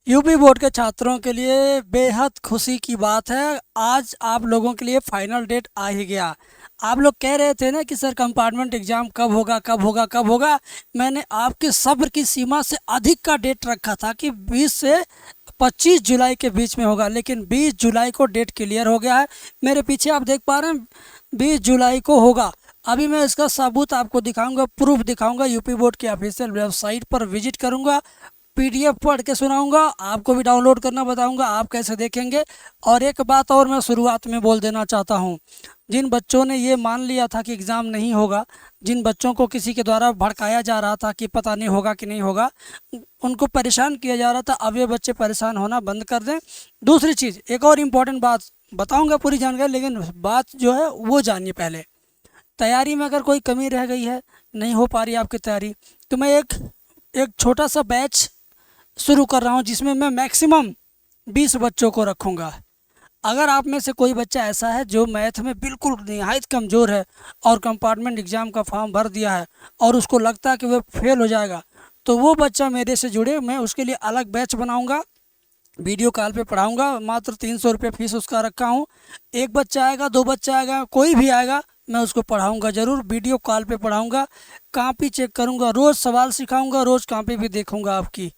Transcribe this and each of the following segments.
UP board के छात्रों के लिए बेहद खुशी की बात है। आज आप लोगों के लिए फाइनल डेट आ ही गया। आप लोग कह रहे थे ना कि सर कंपार्टमेंट एग्ज़ाम कब होगा, कब होगा, कब होगा। मैंने आपके सब्र की सीमा से अधिक का डेट रखा था कि 20 से 25 जुलाई के बीच में होगा, लेकिन 20 जुलाई को डेट क्लियर हो गया है। मेरे पीछे आप देख पा रहे हैं, 20 जुलाई को होगा। अभी मैं इसका सबूत आपको दिखाऊंगा, प्रूफ दिखाऊंगा। यूपी बोर्ड की ऑफिशियल वेबसाइट पर विजिट करूंगा, पीडीएफ पढ़ के सुनाऊंगा, आपको भी डाउनलोड करना बताऊंगा, आप कैसे देखेंगे। और एक बात और मैं शुरुआत में बोल देना चाहता हूं, जिन बच्चों ने ये मान लिया था कि एग्ज़ाम नहीं होगा, जिन बच्चों को किसी के द्वारा भड़काया जा रहा था कि पता नहीं होगा कि नहीं होगा, उनको परेशान किया जा रहा था, अब ये बच्चे परेशान होना बंद कर दें। दूसरी चीज़, एक और इम्पॉर्टेंट बात बताऊंगा, पूरी जानकारी, लेकिन बात जो है वो जानिए पहले। तैयारी में अगर कोई कमी रह गई है, नहीं हो पा रही आपकी तैयारी, तो मैं एक एक छोटा सा बैच शुरू कर रहा हूँ, जिसमें मैं मैक्सिमम 20 बच्चों को रखूँगा। अगर आप में से कोई बच्चा ऐसा है जो मैथ में बिल्कुल निहायत कमज़ोर है और कंपार्टमेंट एग्ज़ाम का फॉर्म भर दिया है और उसको लगता है कि वह फेल हो जाएगा, तो वो बच्चा मेरे से जुड़े, मैं उसके लिए अलग बैच बनाऊँगा, वीडियो कॉल पे पढ़ाऊँगा। मात्र 300 रुपये फ़ीस उसका रखा हूँ। एक बच्चा आएगा, दो बच्चा आएगा, कोई भी आएगा, मैं उसको पढ़ाऊँगा ज़रूर, वीडियो कॉल पे पढ़ाऊँगा, कॉपी चेक करूँगा, रोज़ सवाल सिखाऊँगा, रोज़ कॉपी भी देखूँगा आपकी।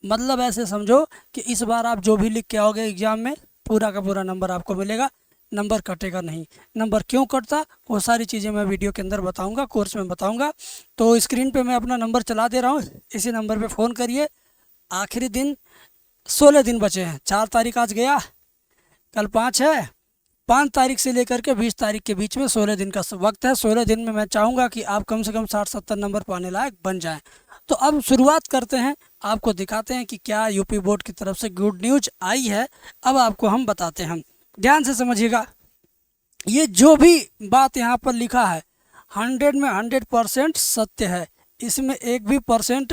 मतलब ऐसे समझो कि इस बार आप जो भी लिख के आओगे एग्ज़ाम में, पूरा का पूरा नंबर आपको मिलेगा, नंबर कटेगा नहीं। नंबर क्यों कटता, वो सारी चीज़ें मैं वीडियो के अंदर बताऊंगा, कोर्स में बताऊंगा। तो स्क्रीन पे मैं अपना नंबर चला दे रहा हूँ, इसी नंबर पे फ़ोन करिए। आखिरी दिन 16 दिन बचे हैं, 4 तारीख आज गया, कल 5 है, 5 तारीख से लेकर के 20 तारीख के बीच में 16 दिन का वक्त है। 16 दिन में मैं चाहूँगा कि आप कम से कम 60-70 नंबर पाने लायक बन जाएं। तो अब शुरुआत करते हैं, आपको दिखाते हैं कि क्या यूपी बोर्ड की तरफ से गुड न्यूज आई है। अब आपको हम बताते हैं, ध्यान से समझिएगा। ये जो भी बात यहाँ पर लिखा है 100 में 100% सत्य है। इसमें एक भी परसेंट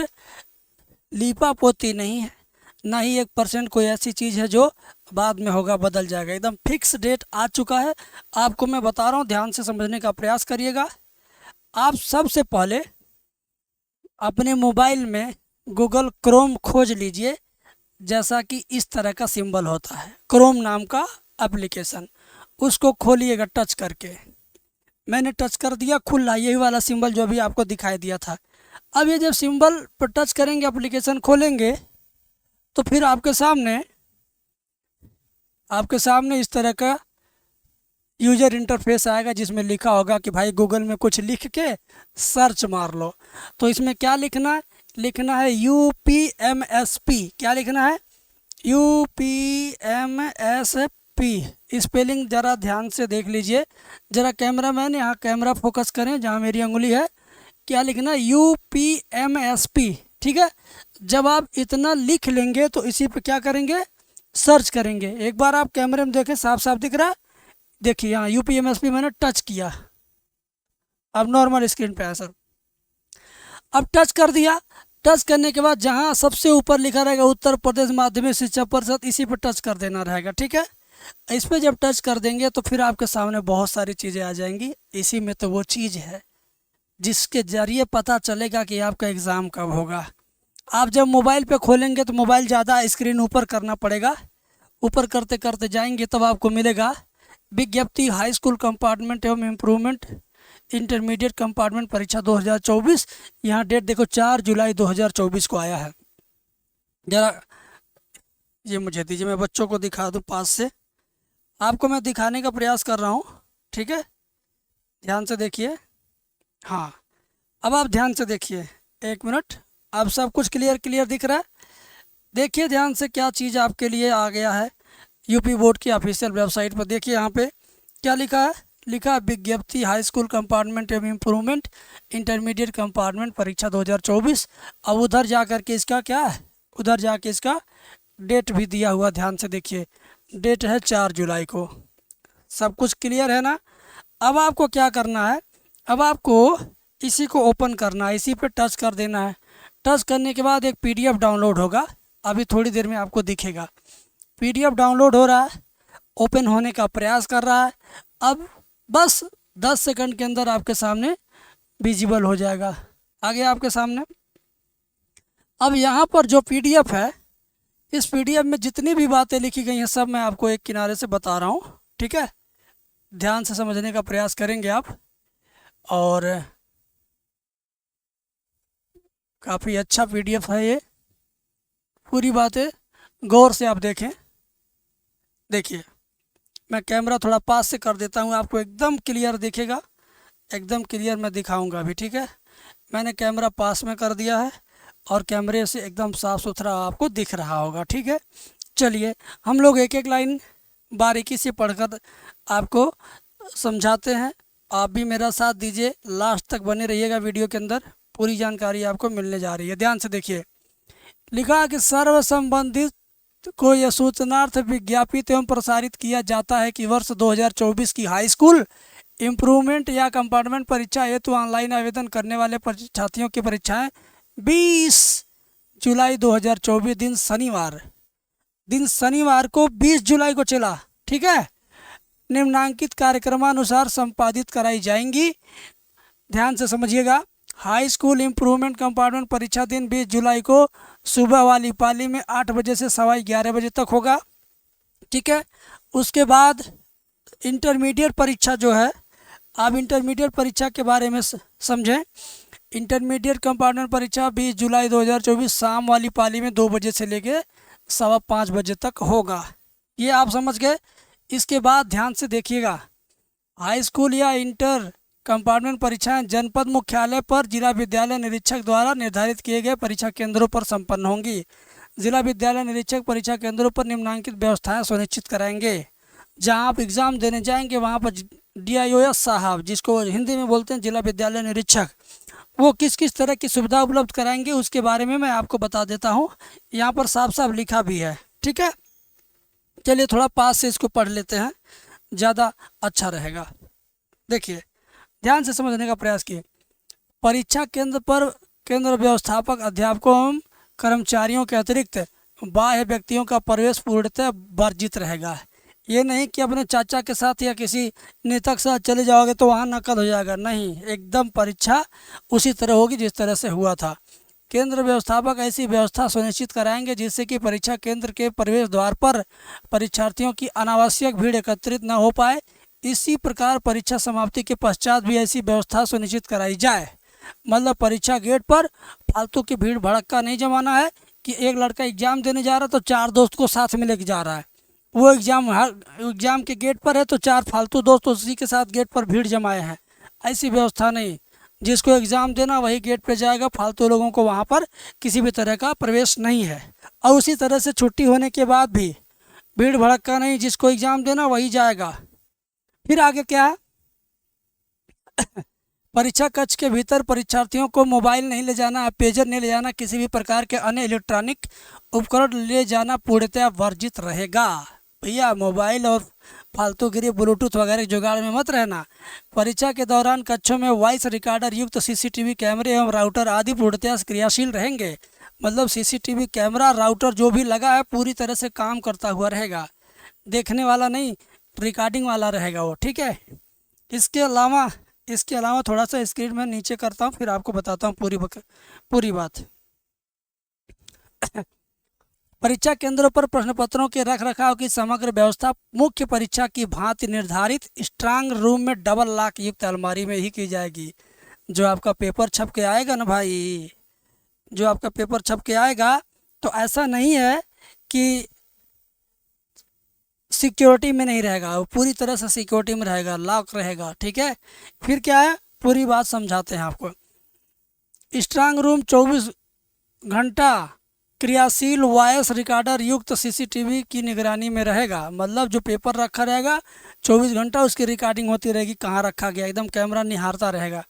लीपा पोती नहीं है, ना ही 1% कोई ऐसी चीज़ है जो बाद में होगा, बदल जाएगा। एकदम फिक्स डेट आ चुका है। आपको मैं बता रहा हूँ, ध्यान से समझने का प्रयास करिएगा। आप सबसे पहले अपने मोबाइल में गूगल क्रोम खोज लीजिए। जैसा कि इस तरह का सिंबल होता है, क्रोम नाम का एप्लीकेशन, उसको खोलिएगा टच करके। मैंने टच कर दिया, खुल रहा यही वाला सिंबल जो भी आपको दिखाई दिया था। अब ये जब सिंबल पर टच करेंगे, एप्लीकेशन खोलेंगे, तो फिर आपके सामने इस तरह का यूजर इंटरफेस आएगा, जिसमें लिखा होगा कि भाई गूगल में कुछ लिख के सर्च मार लो। तो इसमें क्या लिखना है, लिखना है UPMSP। क्या लिखना है, UPMSP। स्पेलिंग ज़रा ध्यान से देख लीजिए, ज़रा कैमरा मैन यहाँ कैमरा फोकस करें जहाँ मेरी उंगली है। क्या लिखना है, UPMSP। ठीक है, जब आप इतना लिख लेंगे तो इसी पे क्या करेंगे, सर्च करेंगे। एक बार आप कैमरे में देखें, साफ साफ दिख रहा है, देखिए यहाँ UPMSP मैंने टच किया, अब नॉर्मल स्क्रीन पे है सर। अब टच कर दिया, टच करने के बाद जहाँ सबसे ऊपर लिखा रहेगा उत्तर प्रदेश माध्यमिक शिक्षा परिषद, इसी पर टच कर देना रहेगा। ठीक है, इस पर जब टच कर देंगे तो फिर आपके सामने बहुत सारी चीज़ें आ जाएंगी। इसी में तो वो चीज़ है जिसके ज़रिए पता चलेगा कि आपका एग्ज़ाम कब होगा। आप जब मोबाइल पे खोलेंगे तो मोबाइल ज़्यादा स्क्रीन ऊपर करना पड़ेगा, ऊपर करते करते जाएंगे तब आपको मिलेगा विज्ञप्ति हाई स्कूल कंपार्टमेंट एवं इम्प्रूवमेंट इंटरमीडिएट कंपार्टमेंट परीक्षा 2024। यहाँ डेट देखो 4 जुलाई 2024 को आया है। ज़रा ये मुझे दीजिए, मैं बच्चों को दिखा दूँ पास से, आपको मैं दिखाने का प्रयास कर रहा हूँ। ठीक है, ध्यान से देखिए। हाँ, अब आप ध्यान से देखिए, एक मिनट, अब सब कुछ क्लियर क्लियर दिख रहा है। देखिए ध्यान से क्या चीज़ आपके लिए आ गया है यूपी बोर्ड की ऑफिशियल वेबसाइट पर। देखिए यहाँ पे क्या लिखा है, लिखा है विज्ञप्ति हाई स्कूल कंपार्टमेंट एवं इम्प्रूवमेंट इंटरमीडिएट कंपार्टमेंट परीक्षा 2024। अब उधर जा कर के इसका क्या है, उधर जाके इसका डेट भी दिया हुआ, ध्यान से देखिए, डेट है 4 जुलाई को। सब कुछ क्लियर है ना। अब आपको क्या करना है, अब आपको इसी को ओपन करना है, इसी पे टच कर देना है। टच करने के बाद एक PDF डाउनलोड होगा, अभी थोड़ी देर में आपको दिखेगा। PDF डाउनलोड हो रहा है, ओपन होने का प्रयास कर रहा है। अब बस 10 सेकंड के अंदर आपके सामने विजिबल हो जाएगा, आ गया आपके सामने। अब यहाँ पर जो PDF है, इस पीडीएफ में जितनी भी बातें लिखी गई हैं सब मैं आपको एक किनारे से बता रहा हूँ, ठीक है। ध्यान से समझने का प्रयास करेंगे आप, और काफ़ी अच्छा पीडीएफ है ये, पूरी बातें गौर से आप देखें। देखिए, मैं कैमरा थोड़ा पास से कर देता हूँ, आपको एकदम क्लियर दिखेगा, एकदम क्लियर मैं दिखाऊंगा अभी, ठीक है। मैंने कैमरा पास में कर दिया है और कैमरे से एकदम साफ़ सुथरा आपको दिख रहा होगा, ठीक है। चलिए हम लोग एक एक लाइन बारीकी से पढ़कर आपको समझाते हैं। आप भी मेरा साथ दीजिए, लास्ट तक बने रहिएगा, वीडियो के अंदर पूरी जानकारी आपको मिलने जा रही है। ध्यान से देखिए, लिखा कि सर्व संबंधित को यह सूचनार्थ विज्ञापित एवं प्रसारित किया जाता है कि वर्ष 2024 की हाई स्कूल इम्प्रूवमेंट या कंपार्टमेंट परीक्षा हेतु ऑनलाइन आवेदन करने वाले परीक्षार्थियों की परीक्षाएं 20 जुलाई 2024 दिन शनिवार को 20 जुलाई को चला, ठीक है, निम्नांकित कार्यक्रमानुसार संपादित कराई जाएंगी। ध्यान से समझिएगा, हाई स्कूल इम्प्रूवमेंट कंपार्टमेंट परीक्षा दिन 20 जुलाई को सुबह वाली पाली में 8 बजे से 11:15 बजे तक होगा, ठीक है। उसके बाद इंटरमीडिएट परीक्षा जो है, आप इंटरमीडिएट परीक्षा के बारे में समझें। इंटरमीडिएट कंपार्टमेंट परीक्षा 20 जुलाई 2024 शाम वाली पाली में 2 बजे से लेके 5:15 बजे तक होगा, ये आप समझ गए। इसके बाद ध्यान से देखिएगा, हाई स्कूल या इंटर कंपार्टमेंट परीक्षाएं जनपद मुख्यालय पर जिला विद्यालय निरीक्षक द्वारा निर्धारित किए गए परीक्षा केंद्रों पर संपन्न होंगी। जिला विद्यालय निरीक्षक परीक्षा केंद्रों पर निम्नलिखित व्यवस्थाएं सुनिश्चित कराएंगे। जहां आप एग्ज़ाम देने जाएंगे वहां पर DIOS साहब, जिसको हिंदी में बोलते हैं जिला विद्यालय निरीक्षक, वो किस किस तरह की सुविधा उपलब्ध कराएंगे उसके बारे में मैं आपको बता देता हूँ। यहाँ पर साफ साफ लिखा भी है, ठीक है। चलिए थोड़ा पास से इसको पढ़ लेते हैं, ज़्यादा अच्छा रहेगा। देखिए, ध्यान से समझने का प्रयास किए। परीक्षा केंद्र पर केंद्र व्यवस्थापक, अध्यापकों एवं कर्मचारियों के अतिरिक्त बाह्य व्यक्तियों का प्रवेश पूर्णतः वर्जित रहेगा। ये नहीं कि अपने चाचा के साथ या किसी नेता के साथ चले जाओगे तो वहाँ नकल हो जाएगा, नहीं, एकदम परीक्षा उसी तरह होगी जिस तरह से हुआ था। केंद्र व्यवस्थापक ऐसी व्यवस्था सुनिश्चित कराएंगे जिससे कि परीक्षा केंद्र के प्रवेश द्वार पर परीक्षार्थियों की अनावश्यक भीड़ एकत्रित न हो पाए। इसी प्रकार परीक्षा समाप्ति के पश्चात भी ऐसी व्यवस्था सुनिश्चित कराई जाए। मतलब परीक्षा गेट पर फालतू की भीड़ भड़क्का नहीं जमाना है कि एक लड़का एग्ज़ाम देने जा रहा है तो 4 दोस्त को साथ में लेके जा रहा है, वो एग्ज़ाम के गेट पर है तो 4 फालतू दोस्त उसी के साथ गेट पर भीड़ जमाए हैं। ऐसी व्यवस्था नहीं, जिसको एग्ज़ाम देना वही गेट पे जाएगा, फालतू लोगों को वहाँ पर किसी भी तरह का प्रवेश नहीं है। और उसी तरह से छुट्टी होने के बाद भी भीड़ भड़क्का नहीं, जिसको एग्ज़ाम देना वही जाएगा। फिर आगे क्या है, परीक्षा कक्ष के भीतर परीक्षार्थियों को मोबाइल नहीं ले जाना, पेजर नहीं ले जाना, किसी भी प्रकार के अन्य इलेक्ट्रॉनिक उपकरण ले जाना पूर्णतः वर्जित रहेगा। भैया मोबाइल और फालतूगिरी ब्लूटूथ वगैरह जुगाड़ में मत रहना। परीक्षा के दौरान कक्षों में वॉइस रिकॉर्डर युक्त CCTV कैमरे एवं राउटर आदि पूर्णतः क्रियाशील रहेंगे। मतलब CCTV कैमरा राउटर जो भी लगा है पूरी तरह से काम करता हुआ रहेगा, देखने वाला नहीं, रिकॉर्डिंग वाला रहेगा वो, ठीक है। इसके अलावा थोड़ा सा स्क्रीन में नीचे करता हूँ, फिर आपको बताता हूँ पूरी बात। परीक्षा केंद्रों पर प्रश्न पत्रों के रख रखाव की समग्र व्यवस्था मुख्य परीक्षा की भांति निर्धारित स्ट्रांग रूम में डबल लॉक युक्त अलमारी में ही की जाएगी। जो आपका पेपर छप के आएगा ना भाई, जो आपका पेपर छप के आएगा तो ऐसा नहीं है कि सिक्योरिटी में नहीं रहेगा, वो पूरी तरह से सिक्योरिटी में रहेगा, लॉक रहेगा, ठीक है। फिर क्या है, पूरी बात समझाते हैं आपको। स्ट्रांग रूम 24 घंटा क्रियाशील वॉइस रिकॉर्डर युक्त CCTV की निगरानी में रहेगा। मतलब जो पेपर रखा रहेगा 24 घंटा उसकी रिकॉर्डिंग होती रहेगी, कहाँ रखा गया, एकदम कैमरा निहारता रहेगा।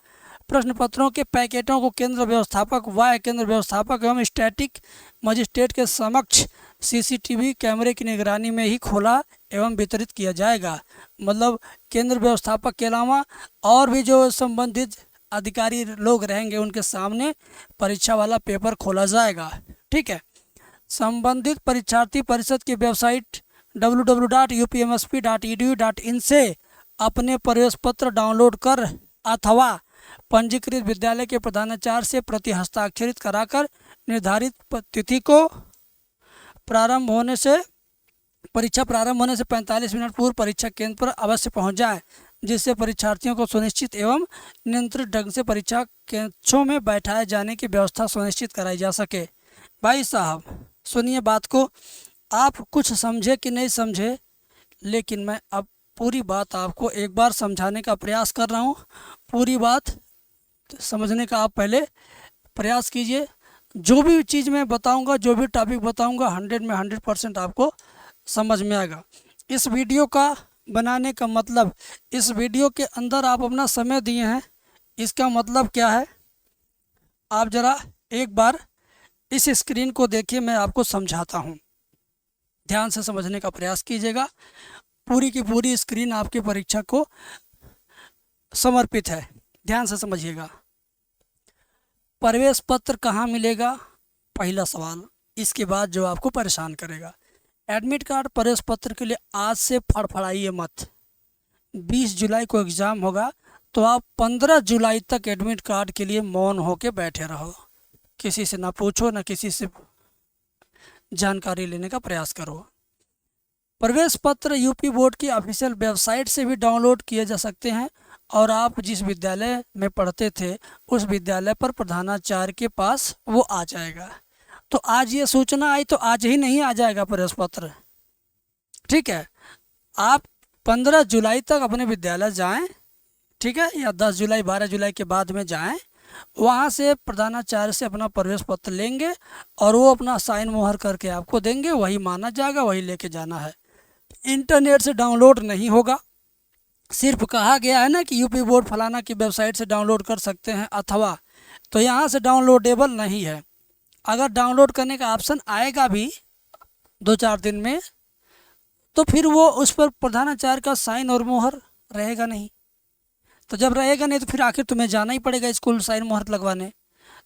प्रश्न पत्रों के पैकेटों को केंद्र व्यवस्थापक व केंद्र व्यवस्थापक एवं स्टैटिक मजिस्ट्रेट के समक्ष CCTV कैमरे की निगरानी में ही खोला एवं वितरित किया जाएगा। मतलब केंद्र व्यवस्थापक के अलावा और भी जो संबंधित अधिकारी लोग रहेंगे उनके सामने परीक्षा वाला पेपर खोला जाएगा, ठीक है। संबंधित परीक्षार्थी परिषद की वेबसाइट www.upmsp.edu.in से अपने प्रवेश पत्र डाउनलोड कर अथवा पंजीकृत विद्यालय के प्रधानाचार्य से प्रति हस्ताक्षरित कराकर निर्धारित तिथि को परीक्षा प्रारंभ होने से 45 मिनट पूर्व परीक्षा केंद्र पर अवश्य पहुंच जाएं, जिससे परीक्षार्थियों को सुनिश्चित एवं नियंत्रित ढंग से परीक्षा कक्षों में बैठाए जाने की व्यवस्था सुनिश्चित कराई जा सके। भाई साहब सुनिए बात को, आप कुछ समझे कि नहीं समझे, लेकिन मैं अब पूरी बात आपको एक बार समझाने का प्रयास कर रहा हूँ। पूरी बात समझने का आप पहले प्रयास कीजिए। जो भी चीज़ मैं बताऊंगा, जो भी टॉपिक बताऊंगा 100 में 100% आपको समझ में आएगा। इस वीडियो का बनाने का मतलब, इस वीडियो के अंदर आप अपना समय दिए हैं, इसका मतलब क्या है आप ज़रा एक बार इस स्क्रीन को देखिए, मैं आपको समझाता हूँ। ध्यान से समझने का प्रयास कीजिएगा। पूरी की पूरी स्क्रीन आपकी परीक्षा को समर्पित है, ध्यान से समझिएगा। प्रवेश पत्र कहाँ मिलेगा, पहला सवाल। इसके बाद जो आपको परेशान करेगा, एडमिट कार्ड प्रवेश पत्र के लिए आज से फड़फड़ाइए मत। 20 जुलाई को एग्ज़ाम होगा, तो आप 15 जुलाई तक एडमिट कार्ड के लिए मौन होके बैठे रहो। किसी से ना पूछो, ना किसी से जानकारी लेने का प्रयास करो। प्रवेश पत्र यूपी बोर्ड की ऑफिशियल वेबसाइट से भी डाउनलोड किए जा सकते हैं, और आप जिस विद्यालय में पढ़ते थे उस विद्यालय पर प्रधानाचार्य के पास वो आ जाएगा। तो आज ये सूचना आई तो आज ही नहीं आ जाएगा प्रवेश पत्र, ठीक है। आप 15 जुलाई तक अपने विद्यालय जाएं, ठीक है, या 10 जुलाई 12 जुलाई के बाद में जाएं, वहाँ से प्रधानाचार्य से अपना प्रवेश पत्र लेंगे और वो अपना साइन मोहर करके आपको देंगे, वही माना जाएगा, वही लेके जाना है। इंटरनेट से डाउनलोड नहीं होगा। सिर्फ कहा गया है ना कि यूपी बोर्ड फलाना की वेबसाइट से डाउनलोड कर सकते हैं अथवा, तो यहाँ से डाउनलोडेबल नहीं है। अगर डाउनलोड करने का ऑप्शन आएगा भी 2-4 दिन में, तो फिर वो उस पर प्रधानाचार्य का साइन और मोहर रहेगा नहीं। तो जब रहेगा नहीं तो फिर आखिर तुम्हें जाना ही पड़ेगा स्कूल साइन मोहर लगवाने।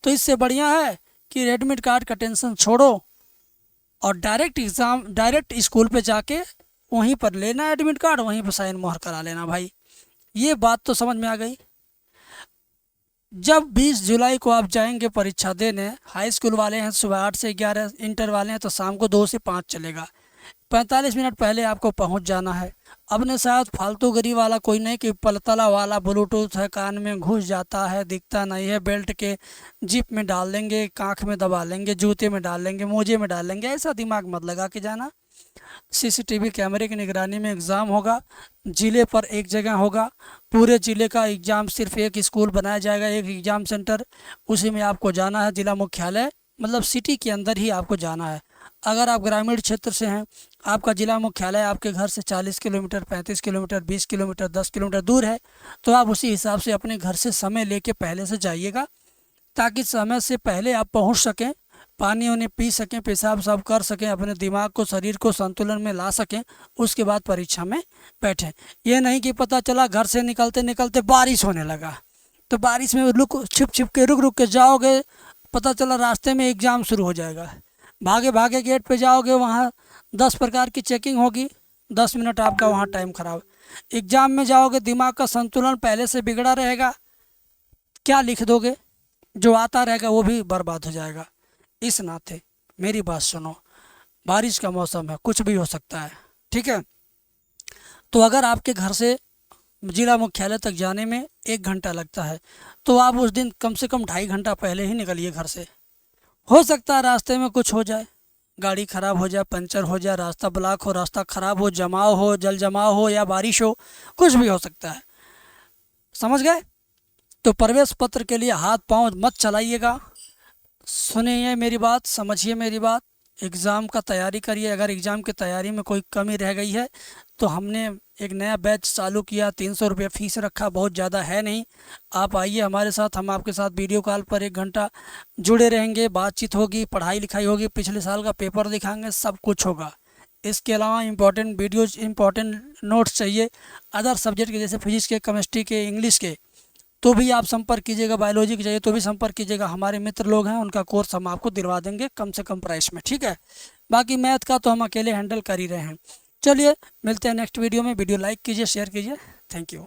तो इससे बढ़िया है कि एडमिट कार्ड का टेंशन छोड़ो और डायरेक्ट स्कूल पे जाके वहीं पर लेना एडमिट कार्ड, वहीं पर साइन मोहर करा लेना। भाई ये बात तो समझ में आ गई। जब 20 जुलाई को आप जाएंगे परीक्षा देने, हाई स्कूल वाले हैं सुबह 8 से 11, इंटर वाले हैं तो शाम को 2 से 5 चलेगा। 45 मिनट पहले आपको पहुंच जाना है। अपने साथ फालतूगिरी वाला कोई नहीं कि पलतला वाला ब्लूटूथ है, कान में घुस जाता है, दिखता नहीं है, बेल्ट के जिप में डाल लेंगे, आँख में दबा लेंगे, जूते में डाल लेंगे, मोजे में डाल लेंगे, ऐसा दिमाग मत लगा के जाना। सीसीटीवी कैमरे की निगरानी में एग्ज़ाम होगा। ज़िले पर एक जगह होगा, पूरे ज़िले का एग्ज़ाम सिर्फ एक स्कूल बनाया जाएगा, एक एग्ज़ाम सेंटर, उसी में आपको जाना है। ज़िला मुख्यालय मतलब सिटी के अंदर ही आपको जाना है। अगर आप ग्रामीण क्षेत्र से हैं, आपका ज़िला मुख्यालय आपके घर से 40 किलोमीटर, 35 किलोमीटर, 20 किलोमीटर, 10 किलोमीटर दूर है, तो आप उसी हिसाब से अपने घर से समय लेके पहले से जाइएगा, ताकि समय से पहले आप पहुंच सकें, पानी उन्हें पी सकें, पेशाब साफ कर सकें, अपने दिमाग को, शरीर को संतुलन में ला सकें, उसके बाद परीक्षा में बैठें। ये नहीं कि पता चला घर से निकलते निकलते बारिश होने लगा, तो बारिश में छिप के रुक के जाओगे, पता चला रास्ते में एग्ज़ाम शुरू हो जाएगा। भागे भागे गेट पे जाओगे, वहाँ 10 प्रकार की चेकिंग होगी, 10 मिनट आपका वहाँ टाइम खराब। एग्ज़ाम में जाओगे, दिमाग का संतुलन पहले से बिगड़ा रहेगा, क्या लिख दोगे, जो आता रहेगा वो भी बर्बाद हो जाएगा। इस नाते मेरी बात सुनो, बारिश का मौसम है, कुछ भी हो सकता है, ठीक है। तो अगर आपके घर से जिला मुख्यालय तक जाने में 1 घंटा लगता है, तो आप उस दिन कम से कम 2.5 घंटा पहले ही निकलिए घर से। हो सकता है रास्ते में कुछ हो जाए, गाड़ी ख़राब हो जाए, पंचर हो जाए, रास्ता ब्लॉक हो, रास्ता ख़राब हो, जमाव हो, जल जमाव हो या बारिश हो, कुछ भी हो सकता है, समझ गए। तो प्रवेश पत्र के लिए हाथ पांव मत चलाइएगा। सुनिए मेरी बात, समझिए मेरी बात, एग्ज़ाम का तैयारी करिए। अगर एग्ज़ाम की तैयारी में कोई कमी रह गई है तो हमने एक नया बैच चालू किया, 300 रुपये फ़ीस रखा, बहुत ज़्यादा है नहीं। आप आइए हमारे साथ, हम आपके साथ वीडियो कॉल पर 1 घंटा जुड़े रहेंगे, बातचीत होगी, पढ़ाई लिखाई होगी, पिछले साल का पेपर दिखाएंगे, सब कुछ होगा। इसके अलावा इम्पॉर्टेंट वीडियोज़, इम्पॉर्टेंट नोट्स चाहिए अदर सब्जेक्ट के, जैसे फिजिक्स के, केमिस्ट्री के, इंग्लिश के, तो भी आप संपर्क कीजिएगा। बायोलॉजी के चाहिए तो भी संपर्क कीजिएगा। हमारे मित्र लोग हैं, उनका कोर्स हम आपको दिलवा देंगे कम से कम प्राइस में, ठीक है। बाकी मैथ का तो हम अकेले हैंडल कर ही रहे हैं। चलिए मिलते हैं नेक्स्ट वीडियो में। वीडियो लाइक कीजिए, शेयर कीजिए। Thank you.